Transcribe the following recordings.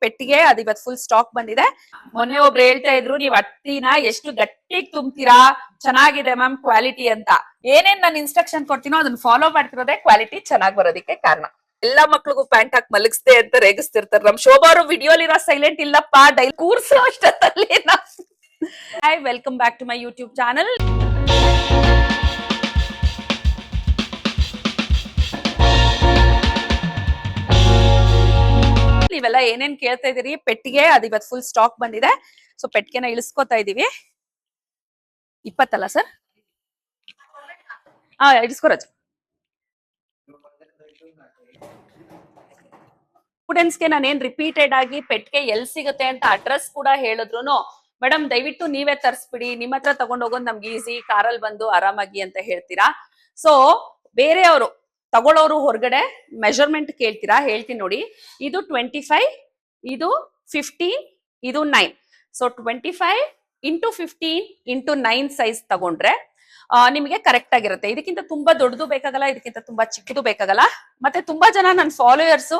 ಪೆಟ್ಟಿಗೆ ಅದು ಇವತ್ತು ಫುಲ್ ಸ್ಟಾಕ್ ಬಂದಿದೆ. ಮೊನ್ನೆ ಒಬ್ರು ಹೇಳ್ತಾ ಇದ್ರು ನೀವ್ ಅಟ್ಟಿನ ಎಷ್ಟು ಗಟ್ಟಿಗೆ ತುಂಬ್ತೀರಾ, ಚೆನ್ನಾಗಿದೆ ಮ್ಯಾಮ್ ಕ್ವಾಲಿಟಿ ಅಂತ. ಏನೇನ್ ನಾನು ಇನ್ಸ್ಟ್ರಕ್ಷನ್ ಕೊಡ್ತೀನೋ ಅದನ್ನ ಫಾಲೋ ಮಾಡ್ತಿರೋದೇ ಕ್ವಾಲಿಟಿ ಚೆನ್ನಾಗಿ ಬರೋದಕ್ಕೆ ಕಾರಣ. ಎಲ್ಲಾ ಮಕ್ಳಿಗೂ ಪ್ಯಾಂಟ್ ಹಾಕಿ ಮಲಗಿಸ್ದೆ ಅಂತ ರೇಗಿಸ್ತಿರ್ತಾರೆ. ನಮ್ ಶೋಭಾ ಅವರು ವಿಡಿಯೋಲಿರೋ ಸೈಲೆಂಟ್ ಇಲ್ಲಪ್ಪ, ಡೈಲಿ ಕೂರ್ಸೋ ಅಷ್ಟಲ್ಲಿ. Hi, welcome back to my YouTube channel. ನೀವೆಲ್ಲ ಏನೇನ್ ಕೇಳ್ತಾ ಇದೀರಿ, ಪೆಟ್ಟಿಗೆ ಅದು ಇವತ್ತು ಫುಲ್ ಸ್ಟಾಕ್ ಬಂದಿದೆ. ಸೊ ಪೆಟ್ಟಿಗೆನ ಇಳಿಸ್ಕೊತಾ ಇದೀವಿ. 20 ಅಲ್ಲ ಸರ್? ಇಳಿಸ್ಕೊರಜ್. ಸ್ಟೂಡೆಂಟ್ಸ್ಗೆ ನಾನೇನ್ ರಿಪೀಟೆಡ್ ಆಗಿ ಪೆಟ್ಟಿಗೆ ಎಲ್ಲಿ ಸಿಗುತ್ತೆ ಅಂತ ಅಡ್ರೆಸ್ ಕೂಡ ಹೇಳಿದ್ರು, ಮೇಡಮ್ ದಯವಿಟ್ಟು ನೀವೇ ತರಿಸ್ಬಿಡಿ, ನಿಮ್ಮ ಹತ್ರ ತಗೊಂಡ್ ಹೋಗೋದು ನಮ್ಗೆ ಈಸಿ, ಕಾರಲ್ಲಿ ಬಂದು ಆರಾಮಾಗಿ ಅಂತ ಹೇಳ್ತೀರಾ. ಸೊ ಬೇರೆಯವರು ತಗೊಳ್ಳೋರು ಹೊರಗಡೆ ಮೆಜರ್ಮೆಂಟ್ ಕೇಳ್ತೀರಾ, ಹೇಳ್ತೀನಿ ನೋಡಿ. ಇದು 25, ಇದು 15, ಇದು 9. ಸೊ 25 × 15 × 9 ಸೈಜ್ ತಗೊಂಡ್ರೆ ನಿಮಗೆ ಕರೆಕ್ಟ್ ಆಗಿರುತ್ತೆ. ಇದಕ್ಕಿಂತ ತುಂಬಾ ದೊಡ್ಡದು ಬೇಕಾಗಲ್ಲ, ಇದಕ್ಕಿಂತ ತುಂಬಾ ಚಿಕ್ಕದು ಬೇಕಾಗಲ್ಲ. ಮತ್ತೆ ತುಂಬಾ ಜನ ನನ್ನ ಫಾಲೋಯರ್ಸ್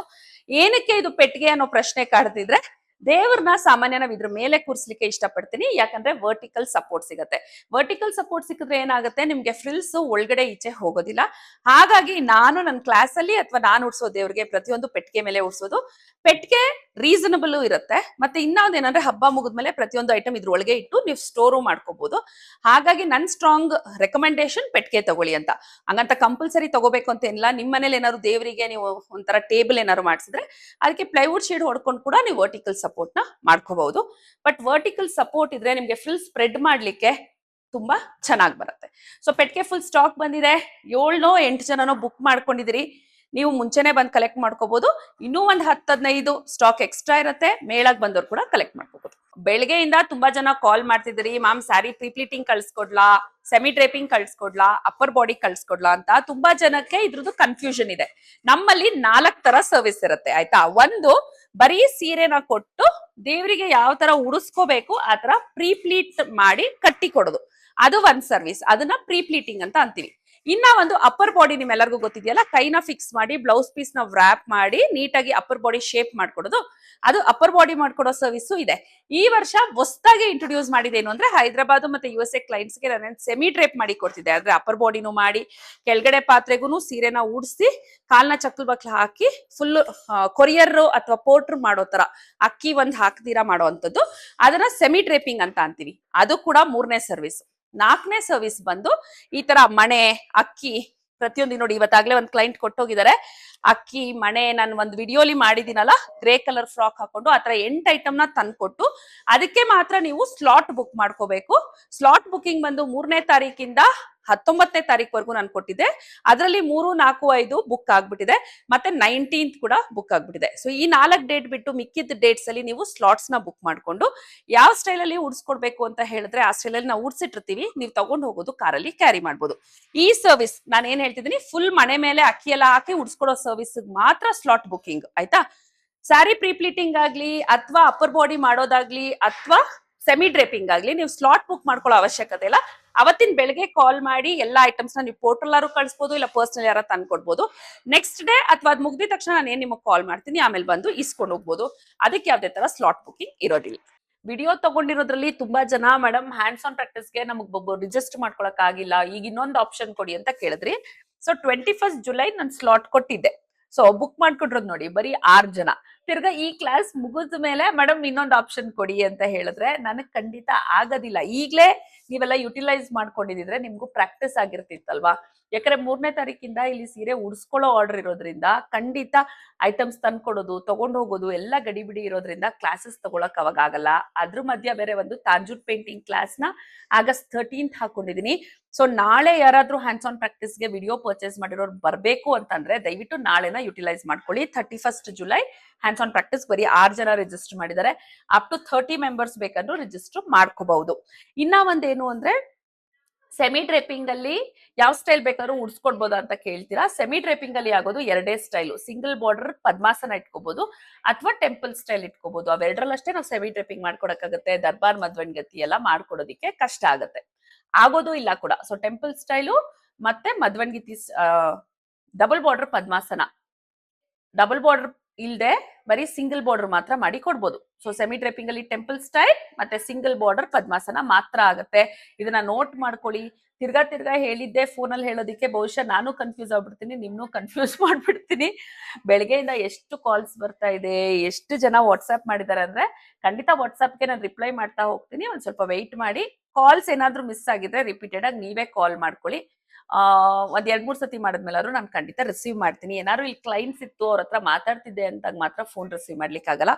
ಏನಕ್ಕೆ ಇದು ಪೆಟ್ಟಿಗೆ ಅನ್ನೋ ಪ್ರಶ್ನೆ ಕಾಡ್ತಿದ್ರೆ, ದೇವ್ರನ್ನ ಸಾಮಾನ್ಯ ನಾವ್ ಇದ್ರ ಮೇಲೆ ಕೂರ್ಸ್ಲಿಕ್ಕೆ ಇಷ್ಟಪಡ್ತೀನಿ. ಯಾಕಂದ್ರೆ ವರ್ಟಿಕಲ್ ಸಪೋರ್ಟ್ ಸಿಗುತ್ತೆ. ವರ್ಟಿಕಲ್ ಸಪೋರ್ಟ್ ಸಿಕ್ಕಿದ್ರೆ ಏನಾಗುತ್ತೆ, ನಿಮ್ಗೆ ಫ್ರಿಲ್ಸ್ ಒಳಗಡೆ ಈಚೆ ಹೋಗೋದಿಲ್ಲ. ಹಾಗಾಗಿ ನಾನು ನನ್ನ ಕ್ಲಾಸ್ ಅಲ್ಲಿ ಅಥವಾ ನಾನು ಉಡ್ಸೋ ದೇವ್ರಿಗೆ ಪ್ರತಿಯೊಂದು ಪೆಟ್ಟಿಗೆ ಮೇಲೆ ಉಡ್ಸೋದು. ಪೆಟ್ಟಿಗೆ ರೀಸನಬಲ್ ಇರುತ್ತೆ. ಮತ್ತೆ ಇನ್ನೊಂದೇನಂದ್ರೆ ಹಬ್ಬ ಮುಗಿದ್ಮೇಲೆ ಪ್ರತಿಯೊಂದು ಐಟಮ್ ಇದ್ರ ಒಳಗೆ ಇಟ್ಟು ನೀವು ಸ್ಟೋರು ಮಾಡ್ಕೋಬಹುದು. ಹಾಗಾಗಿ ನನ್ ಸ್ಟ್ರಾಂಗ್ ರೆಕಮೆಂಡೇಶನ್ ಪೆಟ್ಟಿಗೆ ತಗೊಳ್ಳಿ ಅಂತ. ಹಂಗಂತ ಕಂಪಲ್ಸರಿ ತಗೋಬೇಕು ಅಂತ ಏನಿಲ್ಲ. ನಿಮ್ ಮನೇಲಿ ಏನಾದ್ರು ದೇವರಿಗೆ ನೀವು ಒಂಥರ ಟೇಬಲ್ ಏನಾದ್ರು ಮಾಡಿಸಿದ್ರೆ ಅದಕ್ಕೆ ಪ್ಲೈವುಡ್ ಶೀಟ್ ಹೊಡ್ಕೊಂಡು ಕೂಡ ನೀವು ವರ್ಟಿಕಲ್ ಸಪೋರ್ಟ್ ನ ಮಾಡ್ಕೋಬಹುದು. ಬಟ್ ವರ್ಟಿಕಲ್ ಸಪೋರ್ಟ್ ಇದ್ರೆ ನಿಮ್ಗೆ ಫುಲ್ ಸ್ಪ್ರೆಡ್ ಮಾಡ್ಲಿಕ್ಕೆ ತುಂಬಾ ಚೆನ್ನಾಗಿ ಬರುತ್ತೆ. ಸೊ ಪೆಟ್ಟಿಗೆ ಫುಲ್ ಸ್ಟಾಕ್ ಬಂದಿದೆ. 7-8 ಜನನೋ ಬುಕ್ ಮಾಡ್ಕೊಂಡಿದಿರಿ. ನೀವು ಮುಂಚೆನೆ ಬಂದು ಕಲೆಕ್ಟ್ ಮಾಡ್ಕೋಬಹುದು. ಇನ್ನೂ ಒಂದು 10-15 ಸ್ಟಾಕ್ ಎಕ್ಸ್ಟ್ರಾ ಇರುತ್ತೆ. ಮೇಳಕ್ ಬಂದವ್ರು ಕೂಡ ಕಲೆಕ್ಟ್ ಮಾಡ್ಕೋಬಹುದು. ಬೆಳಗ್ಗೆಯಿಂದ ತುಂಬಾ ಜನ ಕಾಲ್ ಮಾಡ್ತಿದ್ದೀರಿ, ಮ್ಯಾಮ್ ಸ್ಯಾರಿ ಪ್ರೀಪ್ಲೀಟಿಂಗ್ ಕಳ್ಸ್ಕೊಡ್ಲಾ, ಸೆಮಿ ಡ್ರೇಪಿಂಗ್ ಕಳ್ಸ್ಕೊಡ್ಲಾ, ಅಪ್ಪರ್ ಬಾಡಿ ಕಳ್ಸ್ಕೊಡ್ಲಾ ಅಂತ ತುಂಬಾ ಜನಕ್ಕೆ ಇದ್ರದ್ದು ಕನ್ಫ್ಯೂಷನ್ ಇದೆ. ನಮ್ಮಲ್ಲಿ 4 ತರ ಸರ್ವಿಸ್ ಇರುತ್ತೆ, ಆಯ್ತಾ. ಒಂದು, ಬರೀ ಸೀರೆನ ಕೊಟ್ಟು ದೇವರಿಗೆ ಯಾವ ತರ ಉಡಿಸ್ಕೋಬೇಕು ಆ ತರ ಪ್ರೀಪ್ಲೀಟ್ ಮಾಡಿ ಕಟ್ಟಿ ಕೊಡೋದು, ಅದು ಒಂದ್ ಸರ್ವಿಸ್. ಅದನ್ನ ಪ್ರೀಪ್ಲೀಟಿಂಗ್ ಅಂತ ಅಂತೀವಿ. ಇನ್ನ ಒಂದು ಅಪ್ಪರ್ ಬಾಡಿ, ನಿಮ್ಮೆಲ್ಲರಿಗೂ ಗೊತ್ತಿದೆಯಲ್ಲ, ಕೈನ ಫಿಕ್ಸ್ ಮಾಡಿ ಬ್ಲೌಸ್ ಪೀಸ್ ನ ವ್ರಾಪ್ ಮಾಡಿ ನೀಟಾಗಿ ಅಪ್ಪರ್ ಬಾಡಿ ಶೇಪ್ ಮಾಡ್ಕೊಡೋದು, ಅದು ಅಪ್ಪರ್ ಬಾಡಿ ಮಾಡ್ಕೊಡೋ ಸರ್ವಿಸ್ ಇದೆ. ಈ ವರ್ಷ ಹೊಸದಾಗಿ ಇಂಟ್ರೊಡ್ಯೂಸ್ ಮಾಡಿದೇನು ಅಂದ್ರೆ, ಹೈದರಾಬಾದ್ ಮತ್ತೆ USA ಕ್ಲೈಂಟ್ಸ್ ಗೆ ನಾನು ಸೆಮಿ ಡ್ರೇಪ್ ಮಾಡಿ ಕೊಡ್ತಿದ್ದೆ. ಆದ್ರೆ ಅಪ್ಪರ್ ಬಾಡಿನೂ ಮಾಡಿ ಕೆಳಗಡೆ ಪಾತ್ರೆಗೂ ಸೀರೆನ ಉಡ್ಸಿ ಕಾಲ್ನ ಚಕ್ಕಲ್ ಬಕ್ಲ ಹಾಕಿ ಫುಲ್ ಕೊರಿಯರ್ ಅಥವಾ ಪೋರ್ಟ್ರ್ ಮಾಡೋ ತರ ಅಕ್ಕಿ ಒಂದ್ ಹಾಕ್ದಿರಾ ಮಾಡೋ ಅಂತದ್ದು, ಅದನ್ನ ಸೆಮಿ ಡ್ರೇಪಿಂಗ್ ಅಂತ ಅಂತೀವಿ. ಅದು ಕೂಡ 3ನೇ ಸರ್ವಿಸ್. 4ನೇ ಸರ್ವಿಸ್ ಬಂದು ಈ ತರ ಮಣೆ, ಅಕ್ಕಿ, ಪ್ರತಿಯೊಂದು ನೋಡಿ. ಇವತ್ತಾಗ್ಲೇ ಒಂದ್ ಕ್ಲೈಂಟ್ ಕೊಟ್ಟೋಗಿದ್ದಾರೆ ಅಕ್ಕಿ, ಮಣೆ. ನಾನು ಒಂದು ವಿಡಿಯೋಲಿ ಮಾಡಿದಿನಲ್ಲ, ಗ್ರೇ ಕಲರ್ ಫ್ರಾಕ್ ಹಾಕೊಂಡು ಆತರ 8 ಐಟಮ್ ನ ತಂದ್ಕೊಟ್ಟು ಅದಕ್ಕೆ ಮಾತ್ರ ನೀವು ಸ್ಲಾಟ್ ಬುಕ್ ಮಾಡ್ಕೋಬೇಕು. ಸ್ಲಾಟ್ ಬುಕಿಂಗ್ ಬಂದು 3ನೇ ತಾರೀಕಿಂದ 19ನೇ ತಾರೀಕುವರೆಗೂ ನಾನು ಕೊಟ್ಟಿದ್ದೆ. ಅದರಲ್ಲಿ 3, 4, 5 ಬುಕ್ ಆಗ್ಬಿಟ್ಟಿದೆ. ಮತ್ತೆ 19th ಕೂಡ ಬುಕ್ ಆಗ್ಬಿಟ್ಟಿದೆ. ಸೊ ಈ 4 ಡೇಟ್ ಬಿಟ್ಟು ಮಿಕ್ಕಿದ ಡೇಟ್ಸ್ ಅಲ್ಲಿ ನೀವು ಸ್ಲಾಟ್ಸ್ ನ ಬುಕ್ ಮಾಡ್ಕೊಂಡು ಯಾವ ಸ್ಟೈಲ್ ಅಲ್ಲಿ ಉಡ್ಸ್ಕೊಡ್ಬೇಕು ಅಂತ ಹೇಳಿದ್ರೆ ಆ ಸ್ಟೈಲ್ ಅಲ್ಲಿ ನಾವು ಉಡ್ಸಿಟ್ಟಿರ್ತೀವಿ. ನೀವು ತಗೊಂಡು ಹೋಗೋದು ಕಾರಲ್ಲಿ ಕ್ಯಾರಿ ಮಾಡ್ಬೋದು. ಈ ಸರ್ವಿಸ್ ನಾನು ಏನ್ ಹೇಳ್ತಿದ್ದೀನಿ, ಫುಲ್ ಮನೆ ಮೇಲೆ ಅಕ್ಕಿ ಎಲ್ಲ ಹಾಕಿ ಉಡ್ಸ್ಕೊಡೋ ಸರ್ವಿಸ್ ಮಾತ್ರ ಸ್ಲಾಟ್ ಬುಕಿಂಗ್, ಆಯ್ತಾ. ಸ್ಯಾರಿ ಪ್ರೀಪ್ಲೀಟಿಂಗ್ ಆಗ್ಲಿ ಅಥವಾ ಅಪ್ಪರ್ ಬಾಡಿ ಮಾಡೋದಾಗ್ಲಿ ಅಥವಾ ಸೆಮಿ ಡ್ರೇಪಿಂಗ್ ಆಗ್ಲಿ ನೀವು ಸ್ಲಾಟ್ ಬುಕ್ ಮಾಡ್ಕೊಳ್ಳೋ ಅವಶ್ಯಕತೆ ಇಲ್ಲ. ಅವತ್ತಿನ ಬೆಳಗ್ಗೆ ಕಾಲ್ ಮಾಡಿ ಎಲ್ಲಾ ಐಟಮ್ಸ್ ನ ನೀವು ಪೋರ್ಟಲ್ ಕಳಿಸಬಹುದು, ಇಲ್ಲ ಪರ್ಸನಲ್ ಯಾರ ತಂದ್ಕೊಡ್ಬೋದು. ನೆಕ್ಸ್ಟ್ ಡೇ ಅಥವಾ ಅದ್ ಮುಗ್ದಿದ ತಕ್ಷಣ ನಾನು ಏನ್ ನಿಮಗೆ ಕಾಲ್ ಮಾಡ್ತೀನಿ, ಆಮೇಲೆ ಬಂದು ಇಸ್ಕೊಂಡು ಹೋಗ್ಬೋದು. ಅದಕ್ಕೆ ಯಾವ್ದೇ ತರ ಸ್ಲಾಟ್ ಬುಕಿಂಗ್ ಇರೋದಿಲ್ಲ. ವಿಡಿಯೋ ತಗೊಂಡಿರೋದ್ರಲ್ಲಿ ತುಂಬಾ ಜನ ಮೇಡಮ್ ಹ್ಯಾಂಡ್ಸ್ ಆನ್ ಪ್ರಾಕ್ಟೀಸ್ಗೆ ನಮಗ್ ರಿಜಿಸ್ಟರ್ ಮಾಡ್ಕೊಳಕ್ ಆಗಿಲ್ಲ, ಈಗ ಇನ್ನೊಂದು ಆಪ್ಷನ್ ಕೊಡಿ ಅಂತ ಕೇಳಿದ್ರಿ. ಸೊ 21 ಜುಲೈ ನಾನು ಸ್ಲಾಟ್ ಕೊಟ್ಟಿದ್ದೆ. ಸೊ ಬುಕ್ ಮಾಡ್ಕೊಟ್ರದ್ ನೋಡಿ ಬರೀ 6 ಜನ. ತಿರ್ಗಾ ಈ ಕ್ಲಾಸ್ ಮುಗಿದ ಮೇಲೆ ಮೇಡಮ್ ಇನ್ನೊಂದು ಆಪ್ಷನ್ ಕೊಡಿ ಅಂತ ಹೇಳಿದ್ರೆ ನನಗ್ ಖಂಡಿತ ಆಗೋದಿಲ್ಲ. ಈಗ್ಲೇ ನೀವೆಲ್ಲ ಯುಟಿಲೈಸ್ ಮಾಡ್ಕೊಂಡಿದ್ರೆ ನಿಮ್ಗೂ ಪ್ರಾಕ್ಟೀಸ್ ಆಗಿರ್ತಿತ್ತಲ್ವಾ. ಯಾಕಂದ್ರೆ 3ನೇ ತಾರೀಕಿಂದ ಇಲ್ಲಿ ಸೀರೆ ಉಡ್ಸ್ಕೊಳ್ಳೋ ಆರ್ಡರ್ ಇರೋದ್ರಿಂದ ಖಂಡಿತ ಐಟಮ್ಸ್ ತಂದ್ಕೊಡೋದು, ತಗೊಂಡ್ ಹೋಗೋದು ಎಲ್ಲ ಗಡಿಬಿಡಿ ಇರೋದ್ರಿಂದ ಕ್ಲಾಸಸ್ ತಗೊಳಕ್ ಅವಾಗ ಆಗಲ್ಲ. ಅದ್ರ ಮಧ್ಯ ಬೇರೆ ಒಂದು ತಾಂಜೂರ್ ಪೇಂಟಿಂಗ್ ಕ್ಲಾಸ್ ನ ಆಗಸ್ಟ್ 13th ಹಾಕೊಂಡಿದೀನಿ. ಸೊ ನಾಳೆ ಯಾರಾದ್ರೂ ಹ್ಯಾಂಡ್ಸ್ ಆನ್ ಪ್ರಾಕ್ಟೀಸ್ಗೆ ವಿಡಿಯೋ ಪರ್ಚೇಸ್ ಮಾಡಿರೋರು ಬರ್ಬೇಕು ಅಂತಂದ್ರೆ ದಯವಿಟ್ಟು ನಾಳೆನ ಯುಟಿಲೈಸ್ ಮಾಡ್ಕೊಳ್ಳಿ. 31 ಜುಲೈ ಹ್ಯಾಂಡ್ಸ್ ಆನ್ ಪ್ರಾಕ್ಟೀಸ್ ಬರೀ 6 ಜನ ರಿಜಿಸ್ಟರ್ ಮಾಡಿದ್ದಾರೆ. ಅಪ್ ಟು 30 ಮೆಂಬರ್ಸ್ ಬೇಕಂದ್ರೂ ರಿಜಿಸ್ಟರ್ ಮಾಡ್ಕೋಬಹುದು. ಇನ್ನ ಒಂದೇನು ಅಂದ್ರೆ, ಸೆಮಿ ಡ್ರೇಪಿಂಗ್ ಅಲ್ಲಿ ಯಾವ ಸ್ಟೈಲ್ ಬೇಕಾದ್ರೂ ಉಡ್ಸ್ಕೊಡ್ಬೋದು ಅಂತ ಕೇಳ್ತೀರಾ. ಸೆಮಿ ಡ್ರೇಪಿಂಗ್ ಅಲ್ಲಿ ಆಗೋದು 2 ಸ್ಟೈಲು. ಸಿಂಗಲ್ ಬಾರ್ಡರ್ ಪದ್ಮಾಸನ ಇಟ್ಕೋಬಹುದು ಅಥವಾ ಟೆಂಪಲ್ ಸ್ಟೈಲ್ ಇಟ್ಕೋಬಹುದು. ಅವೆರಡರಲ್ಲಷ್ಟೇ ನಾವು ಸೆಮಿ ಡ್ರೇಪಿಂಗ್ ಮಾಡ್ಕೊಡಕ್ಕಾಗತ್ತೆ. ದರ್ಬಾರ್ ಮಧ್ವನ್ಗತಿ ಎಲ್ಲ ಮಾಡ್ಕೊಡೋದಿಕ್ಕೆ ಕಷ್ಟ ಆಗುತ್ತೆ, ಆಗೋದು ಇಲ್ಲ ಕೂಡ. ಸೊ ಟೆಂಪಲ್ ಸ್ಟೈಲು ಮತ್ತೆ ಮಧ್ವನ್ಗತಿ ಡಬಲ್ ಬಾರ್ಡರ್ ಪದ್ಮಾಸನ. ಡಬಲ್ ಬಾರ್ಡರ್ ಇಲ್ದೆ ಬರೀ ಸಿಂಗಲ್ ಬಾರ್ಡರ್ ಮಾತ್ರ ಮಾಡಿ ಕೊಡ್ಬೋದು. ಸೊ ಸೆಮಿ ಡ್ರೇಪಿಂಗ್ ಅಲ್ಲಿ ಟೆಂಪಲ್ ಸ್ಟೈಲ್ ಮತ್ತೆ ಸಿಂಗಲ್ ಬಾರ್ಡರ್ ಪದ್ಮಾಸನ ಮಾತ್ರ ಆಗುತ್ತೆ. ಇದನ್ನ ನೋಟ್ ಮಾಡ್ಕೊಳ್ಳಿ. ತಿರ್ಗಾ ಹೇಳಿದ್ದೆ ಫೋನಲ್ಲಿ ಹೇಳೋದಿಕ್ಕೆ ಬಹುಶಃ ನಾನು ಕನ್ಫ್ಯೂಸ್ ಆಗ್ಬಿಡ್ತೀನಿ, ನಿಮ್ನು ಕನ್ಫ್ಯೂಸ್ ಮಾಡ್ಬಿಡ್ತೀನಿ. ಬೆಳಗ್ಗೆಯಿಂದ ಎಷ್ಟು ಕಾಲ್ಸ್ ಬರ್ತಾ ಇದೆ, ಎಷ್ಟು ಜನ ವಾಟ್ಸ್ಆಪ್ ಮಾಡಿದ್ದಾರೆ ಅಂದ್ರೆ ಖಂಡಿತ ವಾಟ್ಸ್ಆಪ್ಗೆ ನಾನು ರಿಪ್ಲೈ ಮಾಡ್ತಾ ಹೋಗ್ತೀನಿ. ಒಂದ್ ಸ್ವಲ್ಪ ವೆಯ್ಟ್ ಮಾಡಿ. ಕಾಲ್ಸ್ ಏನಾದ್ರೂ ಮಿಸ್ ಆಗಿದ್ರೆ ರಿಪೀಟೆಡ್ ಆಗಿ ನೀವೇ ಕಾಲ್ ಮಾಡ್ಕೊಳ್ಳಿ. ಒಂದ್ 2-3 ಸತಿ ಮಾಡಿದ್ಮೇಲಾದ್ರು ನಾನು ಖಂಡಿತ ರಿಸೀವ್ ಮಾಡ್ತೀನಿ. ಏನಾದ್ರು ಇಲ್ಲಿ ಕ್ಲೈಂಟ್ಸ್ ಇತ್ತು ಅವ್ರ ಹತ್ರ ಮಾತಾಡ್ತಿದ್ದೆ ಅಂತಾಗ ಮಾತ್ರ ಫೋನ್ ರಿಸೀವ್ ಮಾಡ್ಲಿಕ್ಕೆ ಆಗಲ್ಲ.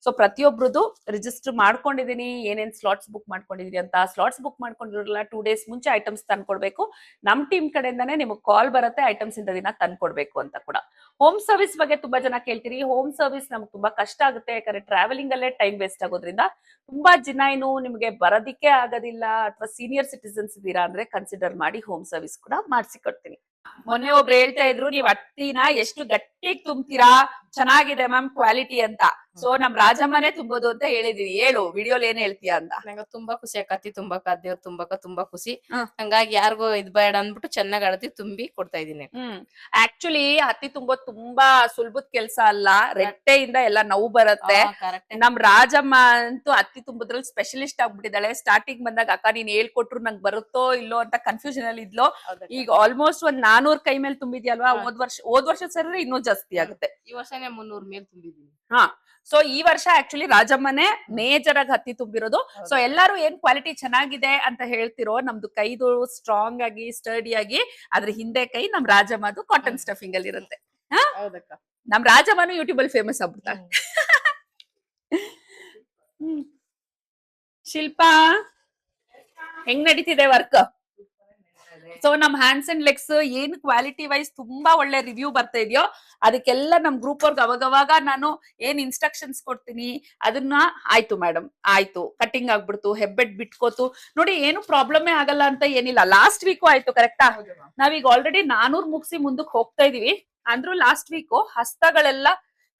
ಸೊ ಪ್ರತಿಯೊಬ್ರದ್ದು ರಿಜಿಸ್ಟರ್ ಮಾಡ್ಕೊಂಡಿದೀನಿ, ಏನೇನ್ ಸ್ಲಾಟ್ಸ್ ಬುಕ್ ಮಾಡ್ಕೊಂಡಿದೀನಿ ಅಂತ. ಸ್ಲಾಟ್ಸ್ ಬುಕ್ ಮಾಡ್ಕೊಂಡಿರಲ್ಲ 2 days ಮುಂಚೆ ಐಟಮ್ಸ್ ತಂದ್ಕೊಡ್ಬೇಕು. ನಮ್ ಟೀಮ್ ಕಡೆಯಿಂದಾನೇ ನಿಮಗೆ ಕಾಲ್ ಬರುತ್ತೆ ಐಟಮ್ಸ್ ಇಂದ ದಿನ ತಂದ್ಕೊಡ್ಬೇಕು ಅಂತ ಕೂಡ. ಹೋಮ್ ಸರ್ವಿಸ್ ಬಗ್ಗೆ ತುಂಬಾ ಜನ ಕೇಳ್ತೀರಿ. ಹೋಮ್ ಸರ್ವಿಸ್ ನಮ್ಗೆ ತುಂಬಾ ಕಷ್ಟ ಆಗುತ್ತೆ, ಯಾಕಂದ್ರೆ ಟ್ರಾವೆಲಿಂಗ್ ಅಲ್ಲೇ ಟೈಮ್ ವೇಸ್ಟ್ ಆಗೋದ್ರಿಂದ. ತುಂಬಾ ಜನ ಏನು ನಿಮ್ಗೆ ಬರೋದಿಕ್ಕೆ ಆಗೋದಿಲ್ಲ ಅಥವಾ ಸೀನಿಯರ್ ಸಿಟಿಸನ್ಸ್ ಇದೀರಾ ಅಂದ್ರೆ ಕನ್ಸಿಡರ್ ಮಾಡಿ ಹೋಮ್ ಸರ್ವಿಸ್ ಕೂಡ ಮಾಡಿಸಿ ಕೊಡ್ತೀನಿ. ಮೊನ್ನೆ ಒಬ್ರು ಹೇಳ್ತಾ ಇದ್ರು, ನೀವ್ ಹತ್ತಿನ ಎಷ್ಟು ಗಟ್ಟಿಗೆ ತುಂಬ್ತೀರಾ, ಚೆನ್ನಾಗಿದೆ ಮ್ಯಾಮ್ ಕ್ವಾಲಿಟಿ ಅಂತ. ಸೊ ನಮ್ ರಾಜಮ್ಮನೇ ತುಂಬೋದು ಅಂತ ಹೇಳಿದೀನಿ. ಹೇಳು ವಿಡಿಯೋಲಿ ಏನ್ ಹೇಳ್ತೀಯ ಅಂತ. ನಂಗೆ ತುಂಬಾ ಖುಷಿ ಆಕತಿ, ತುಂಬಾಕ ದೇವ್ರ ತುಂಬಾ ಖುಷಿ. ಹಂಗಾಗಿ ಯಾರಿಗೂ ಇದ್ ಬೇಡ ಅಂದ್ಬಿಟ್ಟು ಚೆನ್ನಾಗ್ ಅಳತಿ ತುಂಬಿ ಕೊಡ್ತಾ ಇದೀನಿ. ಆಕ್ಚುಲಿ ಹತ್ತಿ ತುಂಬೋದು ತುಂಬಾ ಸುಲಭದ ಕೆಲ್ಸ ಅಲ್ಲ. ರೆಟ್ಟೆಯಿಂದ ಎಲ್ಲ ನೋವು ಬರುತ್ತೆ. ನಮ್ ರಾಜಮ್ಮ ಅಂತೂ ಹತ್ತಿ ತುಂಬುದ್ರಲ್ಲಿ ಸ್ಪೆಷಲಿಸ್ಟ್ ಆಗ್ಬಿಟ್ಟಿದ್ದಾಳೆ. ಸ್ಟಾರ್ಟಿಂಗ್ ಬಂದಾಗ ಅಕ್ಕ ನೀನ್ ಹೇಳ್ಕೊಟ್ರು ನಂಗೆ ಬರುತ್ತೋ ಇಲ್ಲೋ ಅಂತ ಕನ್ಫ್ಯೂಷನ್ ಅಲ್ಲಿ ಇದ್ಲು. ಈಗ ಆಲ್ಮೋಸ್ಟ್ ಒಂದ್ 400 ಕೈ ಮೇಲೆ ತುಂಬಿದ್ಯಲ್ವಾ. ಹೋದ್ ವರ್ಷ ಸರಿ ಇನ್ನೂ ಜಾಸ್ತಿ ಆಗುತ್ತೆ. ಈ ವರ್ಷನೇ 300 ಮೇಲೆ ತುಂಬಿದೀನಿ. ಸೊ ಈ ವರ್ಷ ಆಕ್ಚುಲಿ ರಾಜಮ್ಮನೆ ಮೇಜರ್ ಆಗಿ ಹತ್ತಿ ತುಂಬಿರೋದು. ಸೊ ಎಲ್ಲಾರು ಏನ್ ಕ್ವಾಲಿಟಿ ಚೆನ್ನಾಗಿದೆ ಅಂತ ಹೇಳ್ತಿರೋ, ನಮ್ದು ಕೈದು ಸ್ಟ್ರಾಂಗ್ ಆಗಿ ಸ್ಟರ್ಡಿ ಆಗಿ, ಅದ್ರ ಹಿಂದೆ ಕೈ ನಮ್ ರಾಜಮ್ಮದು ಕಾಟನ್ ಸ್ಟಫಿಂಗ್ ಅಲ್ಲಿ ಇರುತ್ತೆ. ನಮ್ ರಾಜಮ್ಮನು ಯೂಟ್ಯೂಬ್ ಅಲ್ಲಿ ಫೇಮಸ್ ಆಗ್ಬಿಡ್ತಾಳೆ. ಶಿಲ್ಪಾ ಹೆಂಗ್ ನಡೀತಿದೆ ವರ್ಕ್? ಸೊ ನಮ್ ಹ್ಯಾಂಡ್ಸ್ ಅಂಡ್ ಲೆಗ್ಸ್ ಏನ್ ಕ್ವಾಲಿಟಿ ವೈಸ್ ತುಂಬಾ ಒಳ್ಳೆ ರಿವ್ಯೂ ಬರ್ತಾ ಇದೆಯೋ ಅದಕ್ಕೆಲ್ಲ ನಮ್ ಗ್ರೂಪ್ ಅವ್ರಿಗೆ ಅವಾಗವಾಗ ನಾನು ಏನ್ ಇನ್ಸ್ಟ್ರಕ್ಷನ್ಸ್ ಕೊಡ್ತೀನಿ ಅದನ್ನ ಆಯ್ತು ಮೇಡಮ್ ಆಯ್ತು, ಕಟಿಂಗ್ ಆಗ್ಬಿಡ್ತು, ಹೆಬ್ಬೆಟ್ ಬಿಟ್ಕೋತು ನೋಡಿ, ಏನು ಪ್ರಾಬ್ಲಮೇ ಆಗಲ್ಲ ಅಂತ ಏನಿಲ್ಲ. ಲಾಸ್ಟ್ ವೀಕು ಆಯ್ತು ಕರೆಕ್ಟಾ? ನಾವೀಗ ಆಲ್ರೆಡಿ 400 ಮುಗಿಸಿ ಮುಂದಕ್ಕೆ ಹೋಗ್ತಾ ಇದೀವಿ. ಅಂದ್ರೂ ಲಾಸ್ಟ್ ವೀಕು ಹಸ್ತಗಳೆಲ್ಲ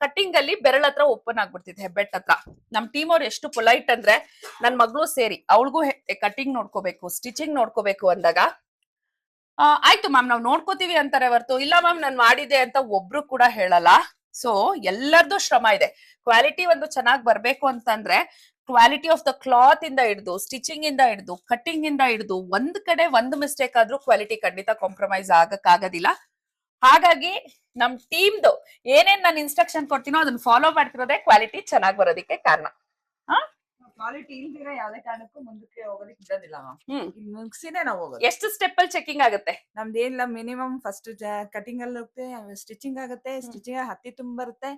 ಕಟಿಂಗ್ ಅಲ್ಲಿ ಬೆರಳ ಹತ್ರ ಓಪನ್ ಆಗ್ಬಿಡ್ತಿದೆ, ಹೆಬ್ಬೆಟ್ ಹತ್ರ. ನಮ್ ಟೀಮ್ ಅವ್ರು ಎಷ್ಟು ಪೊಲೈಟ್ ಅಂದ್ರೆ, ನನ್ ಮಗಳು ಸೇರಿ ಅವಳಿಗೂ ಕಟಿಂಗ್ ನೋಡ್ಕೋಬೇಕು, ಸ್ಟಿಚಿಂಗ್ ನೋಡ್ಕೋಬೇಕು ಅಂದಾಗ ಆಯ್ತು ಮ್ಯಾಮ್ ನಾವ್ ನೋಡ್ಕೋತೀವಿ ಅಂತಾರೆ ಹೊರ್ತು ಇಲ್ಲ ಮ್ಯಾಮ್ ನಾನ್ ಮಾಡಿದೆ ಅಂತ ಒಬ್ರು ಕೂಡ ಹೇಳಲ್ಲ. ಸೊ ಎಲ್ಲರದು ಶ್ರಮ ಇದೆ. ಕ್ವಾಲಿಟಿ ಒಂದು ಚೆನ್ನಾಗಿ ಬರ್ಬೇಕು ಅಂತಂದ್ರೆ ಕ್ವಾಲಿಟಿ ಆಫ್ ದ ಕ್ಲಾತ್ ಇಂದ ಹಿಡಿದು, ಸ್ಟಿಚಿಂಗ್ ಇಂದ ಹಿಡಿದು, ಕಟಿಂಗ್ ಇಂದ ಹಿಡಿದು, ಒಂದ್ ಕಡೆ ಒಂದು ಮಿಸ್ಟೇಕ್ ಆದ್ರೂ ಕ್ವಾಲಿಟಿ ಖಂಡಿತ ಕಾಂಪ್ರಮೈಸ್ ಆಗಕ್ಕಾಗೋದಿಲ್ಲ. ಹಾಗಾಗಿ ನಮ್ ಟೀಮ್ದು ಏನೇನ್ ನಾನು ಇನ್ಸ್ಟ್ರಕ್ಷನ್ ಕೊಡ್ತೀನೋ ಅದನ್ನ ಫಾಲೋ ಮಾಡ್ತಿರೋದೇ ಕ್ವಾಲಿಟಿ ಚೆನ್ನಾಗಿ ಬರೋದಕ್ಕೆ ಕಾರಣ. ಕ್ವಾಲಿಟಿ ಇಲ್ದಿರ ಯಾವ್ದೇ ಕಾರಣಕ್ಕೂ ಮುಂದಕ್ಕೆ ಹೋಗೋದಕ್ಕೆ ಬಿಡೋದಿಲ್ಲ. ಮುಗಿಸಿನೇ ನಾವು ಹೋಗೋದು. ಎಷ್ಟು ಸ್ಟೆಪ್ ಅಲ್ಲಿ ಚೆಕಿಂಗ್ ಆಗುತ್ತೆ? ನಮ್ದೇನಿಲ್ಲ, ಮಿನಿಮಮ್ ಫಸ್ಟ್ ಕಟಿಂಗ್ ಅಲ್ಲಿ ಹೋಗುತ್ತೆ, ಸ್ಟಿಚಿಂಗ್ ಆಗುತ್ತೆ, ಸ್ಟಿಚಿಂಗ್ ಹತ್ತಿ ತುಂಬರುತ್ತೆ.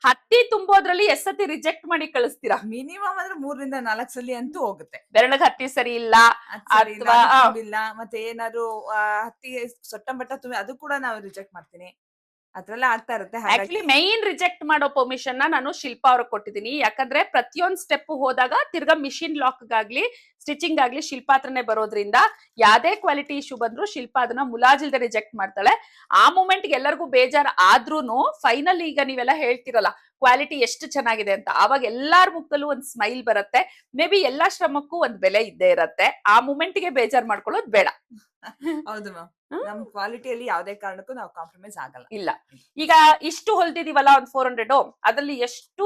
ಹತ್ತಿ ತುಂಬೋದ್ರಲ್ಲಿ ಎಷ್ಟ್ ಸತಿ ರಿಜೆಕ್ಟ್ ಮಾಡಿ ಕಳಿಸ್ತೀರಾ? ಮಿನಿಮಮ್ ಅಂದ್ರೆ 3ರಿಂದ 4 ಸಲ ಅಂತೂ ಹೋಗುತ್ತೆ. ಬೆರಳಗ್ ಹತ್ತಿ ಸರಿ ಇಲ್ಲ, ಮತ್ತೆ ಏನಾದ್ರು ಹತ್ತಿ ಸೊಟ್ಟಂಬಟ್ಟ ತುಂಬಿ ಅದು ಕೂಡ ನಾವು ರಿಜೆಕ್ಟ್ ಮಾಡ್ತೀನಿ. ಅದ್ರೆಲ್ಲ ಆಗ್ತಾ ಇರುತ್ತೆ. ಆಕ್ಚುಲಿ ಮೈನ್ ರಿಜೆಕ್ಟ್ ಮಾಡೋ ಪರ್ಮಿಷನ್ ನಾನು ಶಿಲ್ಪಾ ಅವ್ರಿಗೆ ಕೊಟ್ಟಿದ್ದೀನಿ. ಯಾಕಂದ್ರೆ ಪ್ರತಿಯೊಂದ್ ಸ್ಟೆಪ್ ಹೋದಾಗ ತಿರ್ಗಾ ಮಿಷಿನ್ ಲಾಕ್ ಗಾಗ್ಲಿ ಸ್ಟಿಚಿಂಗ್ ಆಗ್ಲಿ ಶಿಲ್ಪಾ ಹತ್ರನೇ ಬರೋದ್ರಿಂದ ಯಾವ್ದೇ ಕ್ವಾಲಿಟಿ ಇಶ್ಯೂ ಬಂದ್ರು ಶಿಲ್ಪಾ ಅದನ್ನ ಮುಲಾಜಿಲ್ದೆ ರಿಜೆಕ್ಟ್ ಮಾಡ್ತಾಳೆ. ಆ ಮೂಮೆಂಟ್ ಎಲ್ಲರಿಗೂ ಬೇಜಾರ್ ಆದ್ರೂನು ಫೈನಲ್ ಈಗ ನೀವೆಲ್ಲ ಹೇಳ್ತಿರಲ್ಲ ಕ್ವಾಲಿಟಿ ಎಷ್ಟು ಚೆನ್ನಾಗಿದೆ ಅಂತ, ಅವಾಗ ಎಲ್ಲಾರ ಮುಖದಲ್ಲೂ ಒಂದ್ ಸ್ಮೈಲ್ ಬರುತ್ತೆ. ಮೇ ಬಿ ಎಲ್ಲಾ ಶ್ರಮಕ್ಕೂ ಒಂದ್ ಬೆಲೆ ಇದ್ದೇ ಇರತ್ತೆ. ಆ ಮೂಮೆಂಟ್ ಗೆ ಬೇಜಾರ್ ಮಾಡ್ಕೊಳ್ಳೋದು ಬೇಡ. ಹೌದು ಮ್ಯಾಮ್, ನಮ್ ಕ್ವಾಲಿಟಿಯಲ್ಲಿ ಯಾವ್ದೇ ಕಾರಣಕ್ಕೂ ನಾವು ಕಾಂಪ್ರಮೈಸ್ ಆಗಲ್ಲ. ಇಲ್ಲ, ಈಗ ಇಷ್ಟು ಹೊಲ್ದಿದೀವಲ್ಲ ಒಂದ್ 400 ಅದ್ರಲ್ಲಿ ಎಷ್ಟು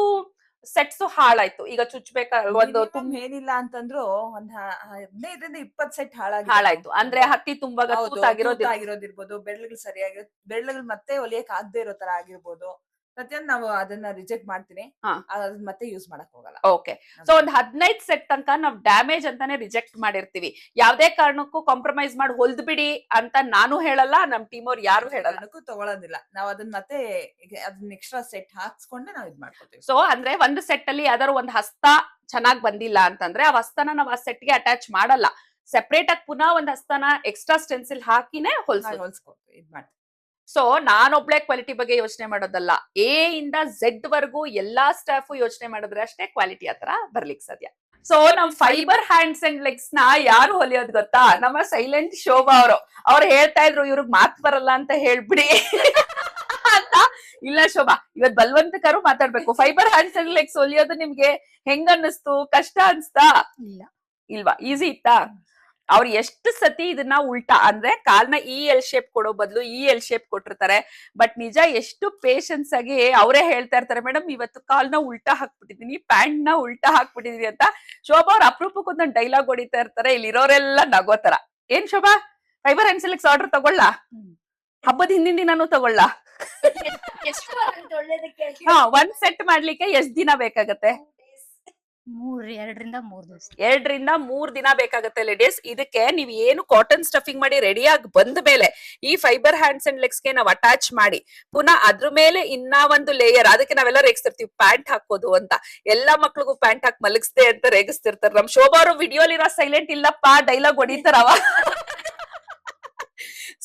ಸೆಟ್ಸ್ ಹಾಳಾಯ್ತು. ಈಗ ಚುಚ್ಬೇಕ ಏನಿಲ್ಲ ಅಂತಂದ್ರು ಒಂದ್ 15ರಿಂದ 20 ಸೆಟ್ ಹಾಳಾಯ್ತು. ಅಂದ್ರೆ ಹತ್ತಿ ತುಂಬಾ ಆಗಿರೋದಿರ್ಬೋದು, ಬೆರಳುಗಳು ಸರಿಯಾಗಿ ಬೆರಳುಗಳು ಮತ್ತೆ ಹೊಲಿಯಕ್ ಆಗದೆ ಇರೋ ತರ ಆಗಿರ್ಬೋದು. ಪ್ರತಿಯೊಂದು ನಾವು ಅದನ್ನ ರಿಜೆಕ್ಟ್ ಮಾಡ್ತೀನಿ, ಮತ್ತೆ ಯೂಸ್ ಮಾಡಕ್ ಹೋಗಲ್ಲ. ಓಕೆ, ಸೊ ಒಂದ್ 15 ಸೆಟ್ ತನಕ ನಾವ್ ಡ್ಯಾಮೇಜ್ ಅಂತಾನೆ ರಿಜೆಕ್ಟ್ ಮಾಡಿರ್ತೀವಿ. ಯಾವ್ದೇ ಕಾರಣಕ್ಕೂ ಕಾಂಪ್ರಮೈಸ್ ಮಾಡಿ ಹೊಲ್ದ್ ಬಿಡಿ ಅಂತ ನಾನು ಹೇಳಲ್ಲ, ನಮ್ ಟೀಮ್ ಅವ್ರು ಯಾರು ಹೇಳಲ್ಲ, ತಗೊಳೋದಿಲ್ಲ. ನಾವ್ ಅದನ್ನ ಮತ್ತೆ ಅದನ್ನ ಎಕ್ಸ್ಟ್ರಾ ಸೆಟ್ ಹಾಕ್ಸ್ಕೊಂಡೆ ನಾವ್ ಇದ್ ಮಾಡ್ಕೊತೀವಿ. ಸೊ ಅಂದ್ರೆ ಒಂದ್ ಸೆಟ್ ಅಲ್ಲಿ ಯಾವ್ದಾದ್ರು ಒಂದ್ ಹಸ್ತ ಚೆನ್ನಾಗ್ ಬಂದಿಲ್ಲ ಅಂತಂದ್ರೆ ಆ ಹಸ್ತನ ನಾವ್ ಆ ಸೆಟ್ ಗೆ ಅಟ್ಯಾಚ್ ಮಾಡಲ್ಲ, ಸೆಪರೇಟ್ ಆಗಿ ಪುನಃ ಒಂದ್ ಹಸ್ತನ ಎಕ್ಸ್ಟ್ರಾ ಸ್ಟೆನ್ಸಿಲ್ ಹಾಕಿನೇ ಹೊಲ್ಸ್ಕೊ ಇದ್ ಮಾಡ್ತೀವಿ. ಸೊ ನಾನೊಬ್ಳೆ ಕ್ವಾಲಿಟಿ ಬಗ್ಗೆ ಯೋಚನೆ ಮಾಡೋದಲ್ಲ, ಎ ಇಂದ ಝೆಡ್ ವರ್ಗೂ ಎಲ್ಲಾ ಸ್ಟಾಫ್ ಯೋಚನೆ ಮಾಡಿದ್ರೆ ಅಷ್ಟೇ ಕ್ವಾಲಿಟಿ ಆತರ ಬರ್ಲಿಕ್ಕೆ ಸಾಧ್ಯ. ಸೊ ನಮ್ ಫೈಬರ್ ಹ್ಯಾಂಡ್ಸ್ ಅಂಡ್ ಲೆಗ್ಸ್ ನ ಯಾರು ಹೊಲಿಯೋದ್ ಗೊತ್ತಾ? ನಮ್ಮ ಸೈಲೆಂಟ್ ಶೋಭಾ ಅವ್ರು ಹೇಳ್ತಾ ಇದ್ರು ಇವ್ರಿಗೆ ಮಾತ್ ಬರಲ್ಲ ಅಂತ ಹೇಳ್ಬಿಡಿ ಅಂತ. ಇಲ್ಲ ಶೋಭಾ, ಇವತ್ ಬಲ್ವಂತಕರು ಮಾತಾಡ್ಬೇಕು. ಫೈಬರ್ ಹ್ಯಾಂಡ್ಸ್ ಅಂಡ್ ಲೆಗ್ಸ್ ಹೊಲಿಯೋದು ನಿಮ್ಗೆ ಹೆಂಗ್ ಅನ್ನಿಸ್ತು? ಕಷ್ಟ ಅನ್ಸ್ತಾ? ಇಲ್ವಾ? ಈಸಿ ಇತ್ತಾ? ಅವ್ರು ಎಷ್ಟು ಸತಿ ಇದನ್ನ ಉಲ್ಟಾ ಅಂದ್ರೆ ಕಾಲ್ನ ಈ ಎಲ್ ಶೇಪ್ ಕೊಡೋ ಬದಲು ಈ ಎಲ್ ಶೇಪ್ ಕೊಟ್ಟಿರ್ತಾರೆ. ಬಟ್ ನಿಜ ಎಷ್ಟು ಪೇಶನ್ಸ್ ಆಗಿ ಅವರೇ ಹೇಳ್ತಾ ಇರ್ತಾರೆ, ಮೇಡಮ್ ಇವತ್ತು ಕಾಲ್ನ ಉಲ್ಟಾ ಹಾಕ್ಬಿಟ್ಟಿದೀನಿ, ಪ್ಯಾಂಟ್ ನ ಉಲ್ಟಾ ಹಾಕ್ಬಿಟ್ಟಿದೀನಿ ಅಂತ. ಶೋಭಾ ಅವ್ರ ಅಪರೂಪಕ್ಕೆ ಒಂದೊಂದು ಡೈಲಾಗ್ ಹೊಡಿತಾ ಇರ್ತಾರೆ, ಇಲ್ಲಿ ಇರೋರೆಲ್ಲ ನಗೋತರ. ಏನ್ Shobha, fibre hand silks order ತಗೊಳ್ಳ? ಹಬ್ಬದ ಹಿಂದಿನ ದಿನಾನು ತಗೊಳ್ಳ? ಒಂದ್ ಸೆಟ್ ಮಾಡ್ಲಿಕ್ಕೆ ಎಷ್ಟ್ ದಿನ ಬೇಕಾಗತ್ತೆ? 2 ರಿಂದ 3 ದಿನ ಬೇಕಾಗುತ್ತೆ ಲೇಡೀಸ್. ಇದಕ್ಕೆ ನೀವು ಏನು ಕಾಟನ್ ಸ್ಟಫಿಂಗ್ ಮಾಡಿ ರೆಡಿ ಆಗಿ ಬಂದ ಮೇಲೆ ಈ ಫೈಬರ್ ಹ್ಯಾಂಡ್ಸ್ ಅಂಡ್ ಲೆಗ್ಸ್ ಗೆ ನಾವು ಅಟ್ಯಾಚ್ ಮಾಡಿ ಪುನಃ ಅದ್ರ ಮೇಲೆ ಇನ್ನ ಒಂದು ಲೇಯರ್, ಅದಕ್ಕೆ ನಾವೆಲ್ಲ ರೇಗಿಸ್ತಿರ್ತೀವಿ ಪ್ಯಾಂಟ್ ಹಾಕೋದು ಅಂತ. ಎಲ್ಲಾ ಮಕ್ಳಿಗೂ ಪ್ಯಾಂಟ್ ಹಾಕಿ ಮಲಗಿಸ್ದೆ ಅಂತ ರೇಗಿಸ್ತಿರ್ತಾರೆ. ನಮ್ ಶೋಭಾ ಅವರು ವಿಡಿಯೋಲಿರೋ ಸೈಲೆಂಟ್ ಇಲ್ಲಪ್ಪ ಡೈಲಾಗ್ ಹೊಡಿತಾರವ.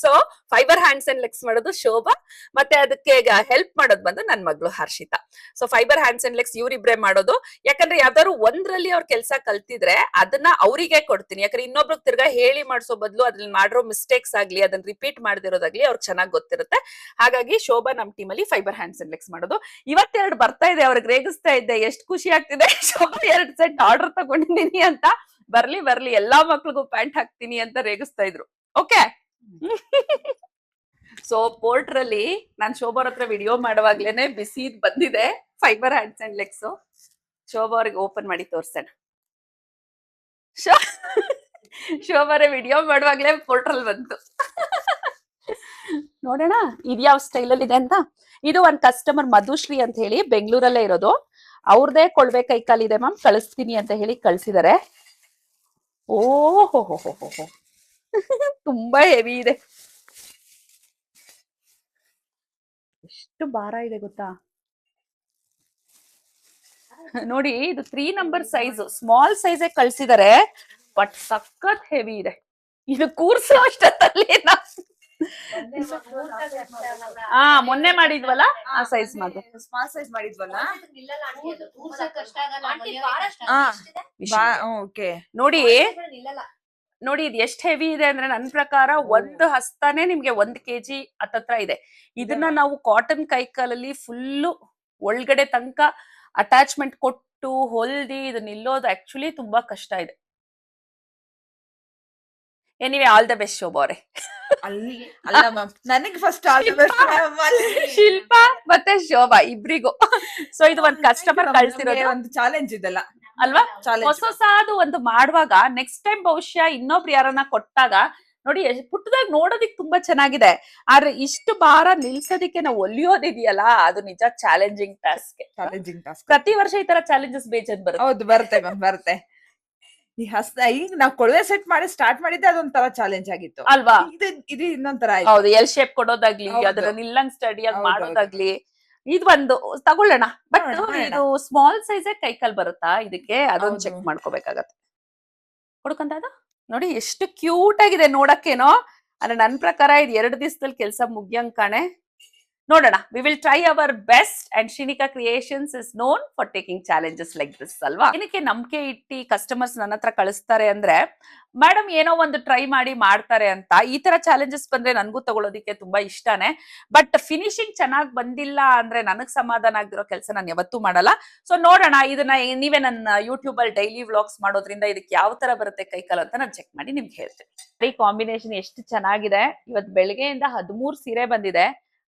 So fibre hands and legs ಮಾಡೋದು ಶೋಭಾ, ಮತ್ತೆ ಅದಕ್ಕೆ ಹೆಲ್ಪ್ ಮಾಡೋದು ಬಂದು ನನ್ ಮಗಳು Harshita. So fibre hands and legs ಇವ್ರಿಬ್ರೆ ಮಾಡೋದು. ಯಾಕಂದ್ರೆ ಯಾವ್ದಾದ್ರು ಒಂದ್ರಲ್ಲಿ ಅವ್ರ ಕೆಲಸ ಕಲ್ತಿದ್ರೆ ಅದನ್ನ ಅವರಿಗೆ ಕೊಡ್ತೀನಿ. ಯಾಕಂದ್ರೆ ಇನ್ನೊಬ್ರಿಗೆ ತಿರ್ಗಾ ಹೇಳಿ ಮಾಡ್ಸೋ ಬದಲು ಅದ್ರಲ್ಲಿ ಮಾಡಿರೋ ಮಿಸ್ಟೇಕ್ಸ್ ಆಗ್ಲಿ, ಅದನ್ನ ರಿಪೀಟ್ ಮಾಡದಿರೋದಾಗ್ಲಿ ಅವ್ರಿಗೆ ಚೆನ್ನಾಗಿ ಗೊತ್ತಿರುತ್ತೆ. ಹಾಗಾಗಿ ಶೋಭಾ ನಮ್ ಟೀಮ್ ಅಲ್ಲಿ ಫೈಬರ್ ಹ್ಯಾಂಡ್ಸ್ ಅಂಡ್ ಲೆಗ್ಸ್ ಮಾಡೋದು. ಇವತ್ತೆರಡು ಬರ್ತಾ ಇದೆ, ಅವ್ರಿಗೆ ರೇಗಿಸ್ತಾ ಇದ್ದೆ, ಎಷ್ಟು ಖುಷಿ ಆಗ್ತಿದೆ. ಶೋಭಾ 2 ಸೆಟ್ ಆರ್ಡರ್ ತಗೊಂಡಿದ್ದೀನಿ ಅಂತ, ಬರ್ಲಿ ಎಲ್ಲಾ ಮಕ್ಳಿಗೂ ಪ್ಯಾಂಟ್ ಹಾಕ್ತೀನಿ ಅಂತ ರೇಗಿಸ್ತಾ ಇದ್ರು. ಓಕೆ. ಸೊ ಪೋರ್ಟರ್ ಅಲ್ಲಿ ನಾನ್ ಶೋಭಾ ಹತ್ರ ವಿಡಿಯೋ ಮಾಡುವಾಗ್ಲೇನೆ ಬಿಸಿ ಬಂದಿದೆ fibre hands and legs. Shobha ಅವ್ರಿಗೆ ಓಪನ್ ಮಾಡಿ ತೋರ್ಸೋಣ. ಶೋಭಾರ ವಿಡಿಯೋ ಮಾಡುವಾಗ್ಲೇ ಪೋರ್ಟರ್ ಅಲ್ಲಿ ಬಂತು. ನೋಡೋಣ ಇದ್ಯಾವ ಸ್ಟೈಲ್ ಅಲ್ಲಿ ಇದೆ ಅಂತ. ಇದು ಒಂದ್ ಕಸ್ಟಮರ್ ಮಧುಶ್ರೀ ಅಂತ ಹೇಳಿ ಬೆಂಗಳೂರಲ್ಲೇ ಇರೋದು. ಅವ್ರದೇ ಕೊಳ್ವೆ ಕೈಕಾಲ್ ಇದೆ ಮ್ಯಾಮ್, ಕಳಿಸ್ತೀನಿ ಅಂತ ಹೇಳಿ ಕಳ್ಸಿದಾರೆ. ಓಹೋ ತುಂಬಾ ಹೆವಿ ಇದೆ. ಎಷ್ಟು ಭಾರ ಇದೆ ಗೊತ್ತಾ ನೋಡಿ. ಇದು 3 ನಂಬರ್ ಸೈಜ್, ಸ್ಮಾಲ್ ಸೈಜ್ ಕಳ್ಸಿದಾರೆ, ಬಟ್ ಸಖತ್ ಹೆವಿ ಇದೆ. ಇದು ಕೂರ್ಸೋ ಅಷ್ಟಲ್ಲಿ ಮೊನ್ನೆ ಮಾಡಿದ್ವಲ್ಲ ಆ ಸೈಜ್ ಮಾತ್ರ, ಸ್ಮಾಲ್ ಸೈಜ್ ಮಾಡಿದ್ವಲ್ಲ. ನೋಡಿ ಇದು ಎಷ್ಟು ಹೆವಿ ಇದೆ ಅಂದ್ರೆ ನನ್ನ ಪ್ರಕಾರ ಒಂದು ಹಸ್ತಾನೆ ನಿಮ್ಗೆ 1 kg ಹತ್ತತ್ರ ಇದೆ. ಇದನ್ನ ನಾವು ಕಾಟನ್ ಕೈಕಾಲಲ್ಲಿ ಫುಲ್ಲು ಒಳಗಡೆ ತನಕ ಅಟ್ಯಾಚ್ಮೆಂಟ್ ಕೊಟ್ಟು ಹೊಲ್ದಿ ಇದು ನಿಲ್ಲೋದು ಆಕ್ಚುಲಿ ತುಂಬಾ ಕಷ್ಟ ಇದೆ. Anyway all the best Shobha ಅವರೇ. ನನಗೆ first all the best Shilpa ಮತ್ತೆ ಶೋಭಾ ಇಬ್ರಿಗೂ. ಸೊ ಇದು ಒಂದ್ ಕಸ್ಟಮರ್ ಕಳ್ಸಿರೋದು, ಒಂದು ಚಾಲೆಂಜ್ ಇದೆಲ್ಲ ಅಲ್ವಾ? ಹೊಸದು ಒಂದು ಮಾಡುವಾಗ ನೆಕ್ಸ್ಟ್ ಟೈಮ್ ಬಹುಶಃ ಇನ್ನೊಬ್ರು ಯಾರನ್ನ ಕೊಟ್ಟಾಗ ನೋಡಿ ಪುಟ್ಟದಾಗ ನೋಡೋದಿಕ್ ತುಂಬಾ ಚೆನ್ನಾಗಿದೆ. ಆದ್ರೆ ಇಷ್ಟು ಭಾರ ನಿಲ್ಸೋದಿಕ್ಕೆ ನಾವು ಒಲಿಯೋದಿದೆಯಲ್ಲ, ಅದು ನಿಜ ಚಾಲೆಂಜಿಂಗ್ ಟಾಸ್ಕ್. ಪ್ರತಿ ವರ್ಷ ಈ ತರ ಚಾಲೆಂಜಸ್ ಬೇಜಾನ್ ಬರುತ್ತೆ. ಹೌದು, ಬರುತ್ತೆ ಮ್ಯಾಮ್, ಬರುತ್ತೆ. ಈಗ ನಾವು ಕೊಳವೆ ಸೆಟ್ ಮಾಡಿ ಸ್ಟಾರ್ಟ್ ಮಾಡಿದ್ದೆ ಅದೊಂಥರ ಚಾಲೆಂಜ್ ಆಗಿತ್ತು ಅಲ್ವಾ? ಇದು ಇನ್ನೊಂಥರ. ಹೌದು, ಎಲ್ ಶೇಪ್ ಕೊಡೋದಾಗ್ಲಿ, ಅದನ್ನ ನಿಲ್ಲಂಗ್ ಸ್ಟಡಿ ಆಗಿ ಮಾಡೋದಾಗ್ಲಿ, ಇದು ಒಂದು ತಗೊಳ್ಳೋಣ. ಬಟ್ ಇದು ಸ್ಮಾಲ್ ಸೈಜ್ ಕೈಕಾಲ್ ಬರುತ್ತಾ ಇದಕ್ಕೆ, ಅದೊಂದು ಚೆಕ್ ಮಾಡ್ಕೋಬೇಕಾಗತ್ತೆ. ಕೊಡ್ಕಂತ ಅದು ನೋಡಿ ಎಷ್ಟು ಕ್ಯೂಟ್ ಆಗಿದೆ ನೋಡಕ್ಕೇನೋ. ಅಂದ್ರೆ ನನ್ ಪ್ರಕಾರ ಇದು 2 ದಿವಸದಲ್ಲಿ ಕೆಲಸ ಮುಗಿಯಂಗ್ ಕಾಣೆ. ನೋಡೋಣ, we will try our best. And Shrinika creations is known for taking challenges like this ಅಲ್ವಾ? ಏನಕ್ಕೆ ನಂಬಿಕೆ ಇಟ್ಟಿ ಕಸ್ಟಮರ್ಸ್ ನನ್ನ ಹತ್ರ ಕಳಿಸ್ತಾರೆ ಅಂದ್ರೆ, ಮೇಡಮ್ ಏನೋ ಒಂದು ಟ್ರೈ ಮಾಡಿ ಮಾಡ್ತಾರೆ ಅಂತ. ಈ ತರ ಚಾಲೆಂಜಸ್ ಬಂದ್ರೆ ನನ್ಗೂ ತಗೊಳ್ಳೋದಿಕ್ಕೆ ತುಂಬಾ ಇಷ್ಟನೇ. ಬಟ್ ಫಿನಿಶಿಂಗ್ ಚೆನ್ನಾಗಿ ಬಂದಿಲ್ಲ ಅಂದ್ರೆ ನನಗ್ ಸಮಾಧಾನ ಆಗದಿರೋ ಕೆಲಸ ನಾನು ಯಾವತ್ತೂ ಮಾಡಲ್ಲ. ಸೊ ನೋಡೋಣ, ಇದನ್ನ ನೀವೇ ನನ್ನ ಯೂಟ್ಯೂಬ್ ಅಲ್ಲಿ ಡೈಲಿ ವ್ಲಾಗ್ಸ್ ಮಾಡೋದ್ರಿಂದ ಇದಕ್ಕೆ ಯಾವ ತರ ಬರುತ್ತೆ ಕೈಕಾಲು ಅಂತ ನಾನು ಚೆಕ್ ಮಾಡಿ ನಿಮ್ಗೆ ಹೇಳ್ತೇನೆ. ಈ ಕಾಂಬಿನೇಷನ್ ಎಷ್ಟು ಚೆನ್ನಾಗಿದೆ. ಇವತ್ತು ಬೆಳಗ್ಗೆಯಿಂದ 13 ಸೀರೆ ಬಂದಿದೆ.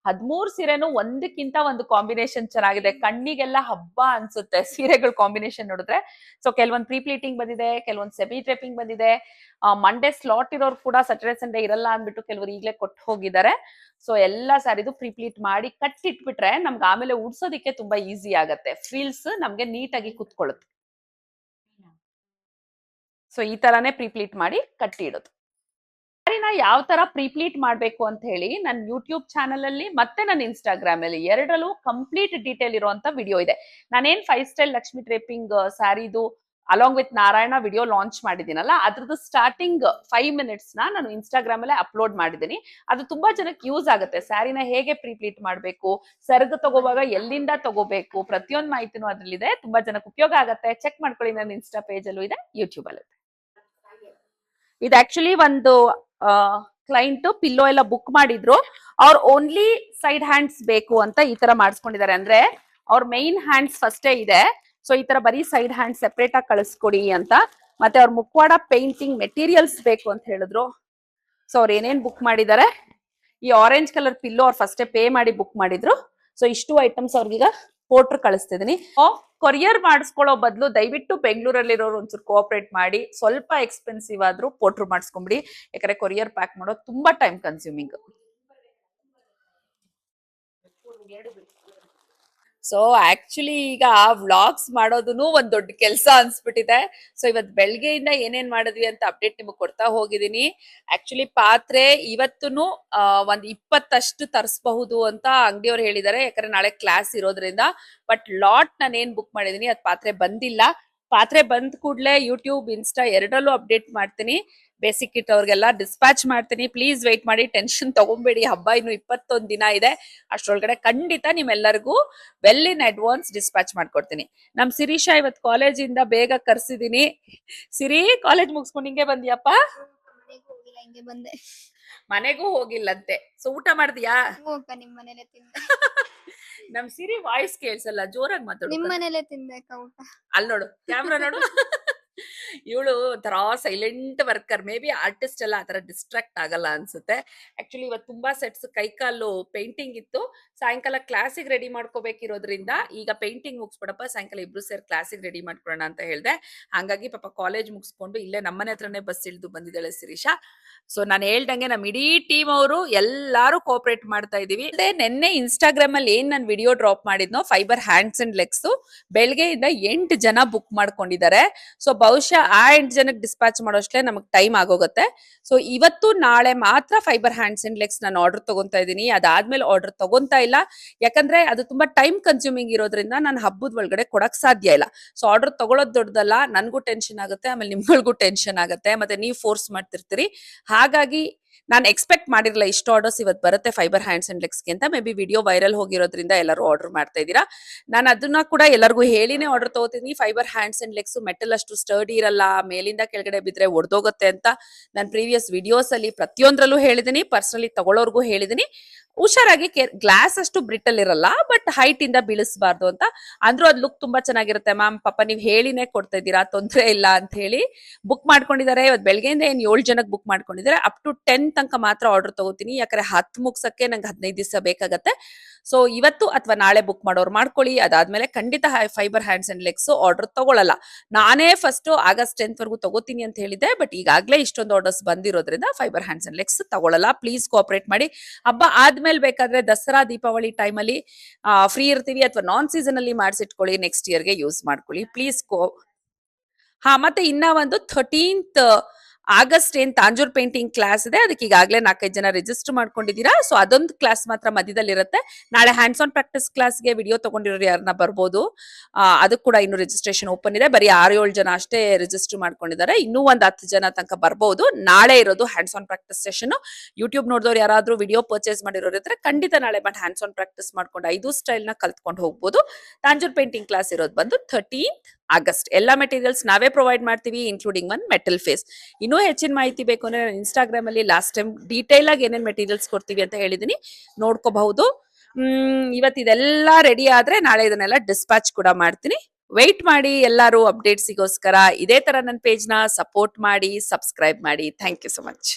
13 ಸೀರೆನು ಒಂದಕ್ಕಿಂತ ಒಂದು ಕಾಂಬಿನೇಷನ್ ಚೆನ್ನಾಗಿದೆ. ಕಣ್ಣಿಗೆಲ್ಲ ಹಬ್ಬ ಅನ್ಸುತ್ತೆ ಸೀರೆಗಳ ಕಾಂಬಿನೇಷನ್ ನೋಡಿದ್ರೆ. ಸೊ ಕೆಲವೊಂದು ಪ್ರೀ ಪ್ಲೀಟಿಂಗ್ ಬಂದಿದೆ, ಕೆಲವೊಂದು ಸೆಮಿ ಡ್ರೇಪಿಂಗ್ ಬಂದಿದೆ. ಮಂಡೇ ಸ್ಲಾಟ್ ಇರೋರು ಕೂಡ ಸ್ಯಾಟರ್ಡೆ ಸಂಡೇ ಇರಲ್ಲ ಅಂದ್ಬಿಟ್ಟು ಕೆಲವರು ಈಗಲೇ ಕೊಟ್ಟು ಹೋಗಿದ್ದಾರೆ. ಸೊ ಎಲ್ಲ ಸ್ಯಾರಿದು ಪ್ರೀ ಪ್ಲೀಟ್ ಮಾಡಿ ಕಟ್ಟಿಟ್ಬಿಟ್ರೆ ನಮ್ಗೆ ಆಮೇಲೆ ಉಡ್ಸೋದಿಕ್ಕೆ ತುಂಬಾ ಈಸಿ ಆಗತ್ತೆ. ಫ್ರೀಲ್ಸ್ ನಮ್ಗೆ ನೀಟಾಗಿ ಕುತ್ಕೊಳ್ಳುತ್ತೆ. ಸೊ ಈ ತರಾನೇ ಪ್ರೀ ಪ್ಲೀಟ್ ಮಾಡಿ ಕಟ್ಟಿ ಇಡೋದು. ಸ್ಯಾರಿನ ಯಾವ ತರ ಪ್ರೀಪ್ಲೀಟ್ ಮಾಡ್ಬೇಕು ಅಂತ ಹೇಳಿ ನನ್ನ ಯೂಟ್ಯೂಬ್ ಚಾನಲ್ ಅಲ್ಲಿ ಮತ್ತೆ ನನ್ನ ಇನ್ಸ್ಟಾಗ್ರಾಮ್ ಅಲ್ಲಿ ಎರಡರಲ್ಲೂ ಕಂಪ್ಲೀಟ್ ಡೀಟೇಲ್ ಇರುವಂತ ವಿಡಿಯೋ ಇದೆ. ನಾನೇನ್ 5 ಸ್ಟೈಲ್ ಲಕ್ಷ್ಮಿ ಡ್ರೇಪಿಂಗ್ ಸ್ಯಾರಿದು along with Narayana video launch ಮಾಡಿದ್ದೀನಲ್ಲ, ಅದ್ರದ್ದು ಸ್ಟಾರ್ಟಿಂಗ್ 5 ಮಿನಿಟ್ಸ್ ನಾನು ಇನ್ಸ್ಟಾಗ್ರಾಮ್ ಅಲ್ಲೇ ಅಪ್ಲೋಡ್ ಮಾಡಿದ್ದೀನಿ. ಅದು ತುಂಬಾ ಜನಕ್ಕೆ ಯೂಸ್ ಆಗುತ್ತೆ. ಸ್ಯಾರಿನ ಹೇಗೆ ಪ್ರೀಪ್ಲೀಟ್ ಮಾಡ್ಬೇಕು, ಸೆರಗು ತಗೋವಾಗ ಎಲ್ಲಿಂದ ತಗೋಬೇಕು, ಪ್ರತಿಯೊಂದು ಮಾಹಿತಿನೂ ಅದ್ರಲ್ಲಿದೆ. ತುಂಬಾ ಜನಕ್ಕೆ ಉಪಯೋಗ ಆಗತ್ತೆ. ಚೆಕ್ ಮಾಡ್ಕೊಳ್ಳಿ, ನನ್ನ ಇನ್ಸ್ಟಾ ಪೇಜ್ ಅಲ್ಲೂ ಇದೆ, ಯೂಟ್ಯೂಬ್ ಅಲ್ಲೂ ಇದೆ. ಇದು ಆಕ್ಚುಲಿ ಒಂದು ಕ್ಲೈಂಟ್ ಪಿಲ್ಲೋ ಎಲ್ಲ ಬುಕ್ ಮಾಡಿದ್ರು. ಅವ್ರು ಓನ್ಲಿ ಸೈಡ್ ಹ್ಯಾಂಡ್ಸ್ ಬೇಕು ಅಂತ ಈ ತರ ಮಾಡಿಸ್ಕೊಂಡಿದ್ದಾರೆ. ಅಂದ್ರೆ ಅವ್ರ ಮೈನ್ ಹ್ಯಾಂಡ್ಸ್ ಫಸ್ಟೇ ಇದೆ. ಸೊ ಈ ತರ ಬರೀ ಸೈಡ್ ಹ್ಯಾಂಡ್ ಸೆಪರೇಟ್ ಆಗಿ ಕಳಿಸ್ಕೊಡಿ ಅಂತ. ಮತ್ತೆ ಅವ್ರ ಮುಖವಾಡ ಪೇಂಟಿಂಗ್ ಮೆಟೀರಿಯಲ್ಸ್ ಬೇಕು ಅಂತ ಹೇಳಿದ್ರು. ಸೊ ಅವ್ರು ಏನೇನ್ ಬುಕ್ ಮಾಡಿದ್ದಾರೆ, ಈ ಆರೆಂಜ್ ಕಲರ್ ಪಿಲ್ಲೋ ಅವ್ರು ಫಸ್ಟೇ ಪೇ ಮಾಡಿ ಬುಕ್ ಮಾಡಿದ್ರು. ಸೊ ಇಷ್ಟು ಐಟಮ್ಸ್ ಅವ್ರಿಗೀಗ ಪೋರ್ಟರ್ ಕಳಿಸ್ತಿದೀನಿ. ಕೊರಿಯರ್ ಮಾಡಿಸ್ಕೊಳ್ಳೋ ಬದಲು ದಯವಿಟ್ಟು ಬೆಂಗಳೂರಲ್ಲಿರೋರು ಒಂಚೂರು ಕೋಆಪರೇಟ್ ಮಾಡಿ, ಸ್ವಲ್ಪ ಎಕ್ಸ್ಪೆನ್ಸಿವ್ ಆದ್ರೂ ಪೋರ್ಟರ್ ಮಾಡಿಸ್ಕೊಂಬಿಡಿ. ಯಾಕಂದ್ರೆ ಕೊರಿಯರ್ ಪ್ಯಾಕ್ ಮಾಡೋದು ತುಂಬಾ ಟೈಮ್ ಕನ್ಸ್ಯೂಮಿಂಗ್. ಸೊ ಆಕ್ಚುಲಿ ಈಗ ವ್ಲಾಗ್ಸ್ ಮಾಡೋದನ್ನು ಒಂದ್ ದೊಡ್ಡ ಕೆಲಸ ಅನ್ಸ್ಬಿಟ್ಟಿದೆ. ಸೊ ಇವತ್ ಬೆಳಗ್ಗೆಯಿಂದ ಏನೇನ್ ಮಾಡಿದ್ವಿ ಅಂತ ಅಪ್ಡೇಟ್ ನಿಮಗೆ ಕೊಡ್ತಾ ಹೋಗಿದೀನಿ. ಆಕ್ಚುಲಿ ಪಾತ್ರೆ ಇವತ್ತುನು ಒಂದ್ 20 ತರಿಸಬಹುದು ಅಂತ ಅಂಗಡಿಯವ್ರು ಹೇಳಿದ್ದಾರೆ, ಯಾಕಂದ್ರೆ ನಾಳೆ ಕ್ಲಾಸ್ ಇರೋದ್ರಿಂದ. ಬಟ್ ಲಾಟ್ ನಾನು ಏನ್ ಬುಕ್ ಮಾಡಿದೀನಿ ಅದ್ ಪಾತ್ರೆ ಬಂದಿಲ್ಲ. ಪಾತ್ರೆ ಬಂದ್ ಕೂಡ್ಲೆ ಯೂಟ್ಯೂಬ್, ಇನ್ಸ್ಟಾ ಎರಡಲ್ಲೂ ಅಪ್ಡೇಟ್ ಮಾಡ್ತೀನಿ. ಬೇಸಿಕ್ ಕಿಟ್ ಅವ್ರಿಗೆಲ್ಲ ಡಿಸ್ಪ್ಯಾಚ್ ಮಾಡ್ತೀನಿ. ಪ್ಲೀಸ್ ವೆಯ್ಟ್ ಮಾಡಿ, ಟೆನ್ಷನ್ ತಗೊಂಬೇಡಿ. ಹಬ್ಬ ಇನ್ನು 21 ದಿನ ಇದೆ. ಅಷ್ಟರೊಳಗಡೆ ಖಂಡಿತ ನಿಮ್ಮೆಲ್ಲರಿಗೂ ವೆಲ್ ಇನ್ ಅಡ್ವಾನ್ಸ್ ಡಿಸ್ಪ್ಯಾಚ್ ಮಾಡ್ಕೊಡ್ತೀನಿ. ನಮ್ ಶಿರೀಷಾ ಇವತ್ ಕಾಲೇಜಿಂದ ಬೇಗ ಕರ್ಸಿದೀನಿ. ಸಿರಿ, ಕಾಲೇಜ್ ಮುಗಿಸ್ಕೊಂಡು ಹಿಂಗೆ ಬಂದಿಯಪ್ಪ? ಹಿಂಗೆ ಬಂದೆ. ಮನೆಗೂ ಹೋಗಿಲ್ಲಂತೆ. ಸೊ ಊಟ ಮಾಡ್ದಿಯಾ? ನಿಮ್ ಮನೇಲೆ ತಿಂದೆ. ನಮ್ ಸಿರಿ ವಾಯ್ಸ್ ಕೇಳ್ಸಲ್ಲ, ಜೋರಾಗಿ ಮಾತಾಡು. ನಿಮ್ ಮನೇಲೆ ತಿಂದೆ ಊಟ. ಅಲ್ಲಿ ನೋಡು, ಕ್ಯಾಮ್ರಾ ನೋಡು. ಇವಳು ಒಂಥರ silent worker. May be artist ಎಲ್ಲ ಆತರ ಡಿಸ್ಟ್ರಾಕ್ಟ್ ಆಗಲ್ಲ ಅನ್ಸುತ್ತೆ. ಆಕ್ಚುಲಿ ಇವತ್ತು ತುಂಬಾ ಸೆಟ್ಸ್ ಕೈಕಾಲು ಪೇಂಟಿಂಗ್ ಇತ್ತು. ಸಾಯಂಕಾಲ ಕ್ಲಾಸಿಗೆ ರೆಡಿ ಮಾಡ್ಕೋಬೇಕಿರೋದ್ರಿಂದ ಈಗ ಪೇಂಟಿಂಗ್ ಮುಗಿಸ್ಬಿಡಪ್ಪ, ಸಾಯಂಕಾಲ ಇಬ್ರು ಸೇರಿ ಕ್ಲಾಸಿಗೆ ರೆಡಿ ಮಾಡ್ಕೊಳ್ಳೋಣ ಅಂತ ಹೇಳ್ದೆ. ಹಾಗಾಗಿ ಪಾಪ ಕಾಲೇಜ್ ಮುಗಿಸ್ಕೊಂಡು ಇಲ್ಲೇ ನಮ್ಮನೆ ಹತ್ರನೇ ಬಸ್ ಇಳಿದು ಬಂದಿದ್ದಾಳೆ ಶಿರೀಷಾ. ಸೊ ನಾನು ಹೇಳ್ದಂಗೆ ನಮ್ ಇಡೀ ಟೀಮ್ ಅವರು ಎಲ್ಲಾರು ಕೋಆಪರೇಟ್ ಮಾಡ್ತಾ ಇದೀವಿ. ನಿನ್ನೆ ಇನ್ಸ್ಟಾಗ್ರಾಮ್ ಅಲ್ಲಿ ಏನ್ ನಾನು ವಿಡಿಯೋ ಡ್ರಾಪ್ ಮಾಡಿದ್ನೋ ಫೈಬರ್ ಹ್ಯಾಂಡ್ಸ್ ಅಂಡ್ ಲೆಗ್ಸ್, ಬೆಳಗ್ಗೆಯಿಂದ 8 ಜನ ಬುಕ್ ಮಾಡ್ಕೊಂಡಿದ್ದಾರೆ. ಸೊ ಬಹುಶಃ ಆ 8 ಜನಕ್ಕೆ ಡಿಸ್ಪ್ಯಾಚ್ ಮಾಡೋಷ್ಟೇ ನಮಗೆ ಟೈಮ್ ಆಗೋಗುತ್ತೆ. ಸೊ ಇವತ್ತು ನಾಳೆ ಮಾತ್ರ ಫೈಬರ್ ಹ್ಯಾಂಡ್ಸ್ ಅಂಡ್ ಲೆಗ್ಸ್ ನಾನು ಆರ್ಡರ್ ತಗೊಂತಾ ಇದ್ದೀನಿ. ಅದಾದ್ಮೇಲೆ ಆರ್ಡರ್ ತಗೊಂತಾ ಇಲ್ಲ, ಯಾಕಂದ್ರೆ ಅದು ತುಂಬಾ ಟೈಮ್ ಕನ್ಸ್ಯೂಮಿಂಗ್ ಇರೋದ್ರಿಂದ ನಾನು ಹಬ್ಬದ ಒಳಗಡೆ ಕೊಡಕ್ ಸಾಧ್ಯ ಇಲ್ಲ. ಸೊ ಆರ್ಡರ್ ತಗೊಳ್ಳೋದು ದೊಡ್ಡದಲ್ಲ, ನನ್ಗೂ ಟೆನ್ಷನ್ ಆಗುತ್ತೆ, ಆಮೇಲೆ ನಿಮ್ಗಳಿಗೂ ಟೆನ್ಷನ್ ಆಗುತ್ತೆ, ಮತ್ತೆ ನೀವು ಫೋರ್ಸ್ ಮಾಡ್ತಿರ್ತೀರಿ. ಹಾಗಾಗಿ ನಾನು ಎಕ್ಸ್ಪೆಕ್ಟ್ ಮಾಡಿರಲಿಲ್ಲ ಇಷ್ಟು ಆರ್ಡರ್ಸ್ ಇವತ್ತು ಬರುತ್ತೆ ಫೈಬರ್ ಹ್ಯಾಂಡ್ಸ್ ಅಂಡ್ ಲೆಗ್ಸ್ಗೆ ಅಂತ. ಮೇ ಬಿ ವಿಡಿಯೋ ವೈರಲ್ ಹೋಗಿರೋದ್ರಿಂದ ಎಲ್ಲರೂ ಆರ್ಡರ್ ಮಾಡ್ತಾ ಇದ್ದೀರಾ. ನಾನು ಅದನ್ನ ಕೂಡ ಎಲ್ಲರಿಗೂ ಹೇಳಿನೇ ಆರ್ಡರ್ ತಗೋತೀನಿ. Fibre hands and legs metal ಅಷ್ಟು ಸ್ಟರ್ಡಿ ಇರಲ್ಲ, ಮೇಲಿಂದ ಕೆಳಗಡೆ ಬಿದ್ರೆ ಒಡೆದೋಗುತ್ತೆ ಅಂತ ನಾನು ಪ್ರೀವಿಯಸ್ ವಿಡಿಯೋಸ್ ಅಲ್ಲಿ ಪ್ರತಿಯೊಂದ್ರಲ್ಲೂ ಹೇಳಿದೀನಿ. ಪರ್ಸನಲಿ ತಗೊಳ್ಳೋರ್ಗೂ ಹೇಳಿದೀನಿ, ಹುಷಾರಾಗಿ ಗ್ಲಾಸ್ ಅಷ್ಟು ಬ್ರಿಟಲ್ ಇರಲ್ಲ, ಬಟ್ ಹೈಟ್ ಇಂದ ಬೀಳಿಸಬಾರ್ದು ಅಂತ. ಅಂದ್ರೂ ಅದ್ ಲುಕ್ ತುಂಬಾ ಚೆನ್ನಾಗಿರುತ್ತೆ. ಮ್ಯಾಮ್ ಪಾಪ ನೀವ್ ಹೇಳಿನೇ ಕೊಡ್ತಾ ಇದ್ದೀರಾ, ತೊಂದ್ರೆ ಇಲ್ಲ ಅಂತ ಹೇಳಿ ಬುಕ್ ಮಾಡ್ಕೊಂಡಿದ್ದಾರೆ. ಇವತ್ತು ಬೆಳಗ್ಗೆಯಿಂದ ಏನ್ 7 ಜನಕ್ಕೆ ಬುಕ್ ಮಾಡ್ಕೊಂಡಿದ್ದಾರೆ. ಅಪ್ ಟು 10 ತನಕ ಮಾತ್ರ ಆರ್ಡರ್ ತಗೋತೀನಿ, ಯಾಕಂದ್ರೆ 10 ಮುಗ್ಸಕ್ಕೆ ನಂಗೆ 15 ದಿವಸ ಬೇಕಾಗತ್ತೆ. ಸೊ ಇವತ್ತು ಅಥವಾ ನಾಳೆ ಬುಕ್ ಮಾಡೋರು ಮಾಡ್ಕೊಳ್ಳಿ. ಅದಾದ್ಮೇಲೆ ಖಂಡಿತ fibre hands and legs order ತಗೊಳ್ಳಲ್ಲ. ನಾನೇ ಫಸ್ಟ್ ಆಗಸ್ಟ್ 10th ವರೆಗೂ ತಗೋತೀನಿ ಅಂತ ಹೇಳಿದ್ದೆ, ಬಟ್ ಈಗಾಗಲೇ ಇಷ್ಟೊಂದು ಆರ್ಡರ್ಸ್ ಬಂದಿರೋದ್ರಿಂದ ಫೈಬರ್ ಹ್ಯಾಂಡ್ಸ್ ಅಂಡ್ ಲೆಗ್ಸ್ ತಗೊಳ್ಳಲ್ಲ. ಪ್ಲೀಸ್ ಕೋಆಪರೇಟ್ ಮಾಡಿ. ಹಬ್ಬ ಆದ್ಮೇಲೆ ಬೇಕಾದ್ರೆ ದಸರಾ ದೀಪಾವಳಿ ಟೈಮಲ್ಲಿ ಫ್ರೀ ಇರ್ತೀವಿ, ಅಥವಾ ನಾನ್ ಸೀಸನ್ ಅಲ್ಲಿ ಮಾಡಿಸಿಟ್ಕೊಳ್ಳಿ, ನೆಕ್ಸ್ಟ್ ಇಯರ್ಗೆ ಯೂಸ್ ಮಾಡ್ಕೊಳ್ಳಿ ಪ್ಲೀಸ್. ಮತ್ತೆ ಇನ್ನ ಒಂದು 13th ಆಗಸ್ಟ್ ಏನ್ ತಾಂಜೂರ್ ಪೇಂಟಿಂಗ್ ಕ್ಲಾಸ್ ಇದೆ, ಅದಕ್ಕೆ ಈಗಾಗಲೇ 4-5 ಜನ ರಿಜಿಸ್ಟರ್ ಮಾಡ್ಕೊಂಡಿದ್ದೀರಾ. ಸೊ ಅದೊಂದು ಕ್ಲಾಸ್ ಮಾತ್ರ ಮಧ್ಯದಲ್ಲಿ ಇರುತ್ತೆ. ನಾಳೆ ಹ್ಯಾಂಡ್ಸ್ ಆನ್ ಪ್ರಾಕ್ಟೀಸ್ ಕ್ಲಾಸ್ಗೆ ವಿಡಿಯೋ ತಗೊಂಡಿರೋರು ಯಾರನ್ನ ಬರ್ಬೋದು. ಅದಕ್ಕೆ ಕೂಡ ಇನ್ನು ರಿಜಿಸ್ಟ್ರೇಷನ್ ಓಪನ್ ಇದೆ. ಬರೀ 6-7 ಜನ ಅಷ್ಟೇ ರಿಜಿಸ್ಟರ್ ಮಾಡ್ಕೊಂಡಿದ್ದಾರೆ. ಇನ್ನೂ ಒಂದು 10 ಜನ ತನಕ ಬರ್ಬೋದು. ನಾಳೆ ಇರೋದು hands on practice session. YouTube ನೋಡಿದವ್ರು ಯಾರಾದ್ರೂ ವಿಡಿಯೋ ಪರ್ಚೇಸ್ ಮಾಡಿರೋರು ಇದ್ರೆ ಖಂಡಿತ ನಾಳೆ ಬಂದು ಹ್ಯಾಂಡ್ಸ್ ಆನ್ ಪ್ರಾಕ್ಟೀಸ್ ಮಾಡ್ಕೊಂಡು 5 ಸ್ಟೈಲ್ ನ ಕಲ್ತ್ಕೊಂಡು ಹೋಗ್ಬೋದು. ತಾಂಜೂರ್ ಪೇಂಟಿಂಗ್ ಕ್ಲಾಸ್ ಇರೋದು ಬಂದು 13th ಆಗಸ್ಟ್. ಎಲ್ಲ ಮೆಟೀರಿಯಲ್ಸ್ ನಾವೇ ಪ್ರೊವೈಡ್ ಮಾಡ್ತೀವಿ, ಇನ್ಕ್ಲೂಡಿಂಗ್ ಒನ್ ಮೆಟಲ್ ಫೇಸ್. ಇನ್ನೂ ಹೆಚ್ಚಿನ ಮಾಹಿತಿ ಬೇಕು ಅಂದ್ರೆ ನಾನು ಇನ್ಸ್ಟಾಗ್ರಾಮ್ ಅಲ್ಲಿ ಲಾಸ್ಟ್ ಟೈಮ್ ಡೀಟೇಲ್ ಆಗಿ ಏನೇನ್ ಮೆಟೀರಿಯಲ್ಸ್ ಕೊಡ್ತೀವಿ ಅಂತ ಹೇಳಿದೀನಿ, ನೋಡ್ಕೋಬಹುದು. ಇವತ್ತು ಇದೆಲ್ಲ ರೆಡಿ ಆದ್ರೆ ನಾಳೆ ಇದನ್ನೆಲ್ಲ ಡಿಸ್ಪ್ಯಾಚ್ ಕೂಡ ಮಾಡ್ತೀನಿ. ವೆಯ್ಟ್ ಮಾಡಿ ಎಲ್ಲರೂ ಅಪ್ಡೇಟ್ಸಿಗೋಸ್ಕರ. ಇದೇ ತರ ನನ್ನ ಪೇಜ್ ನ ಸಪೋರ್ಟ್ ಮಾಡಿ, ಸಬ್ಸ್ಕ್ರೈಬ್ ಮಾಡಿ. Thank you so much.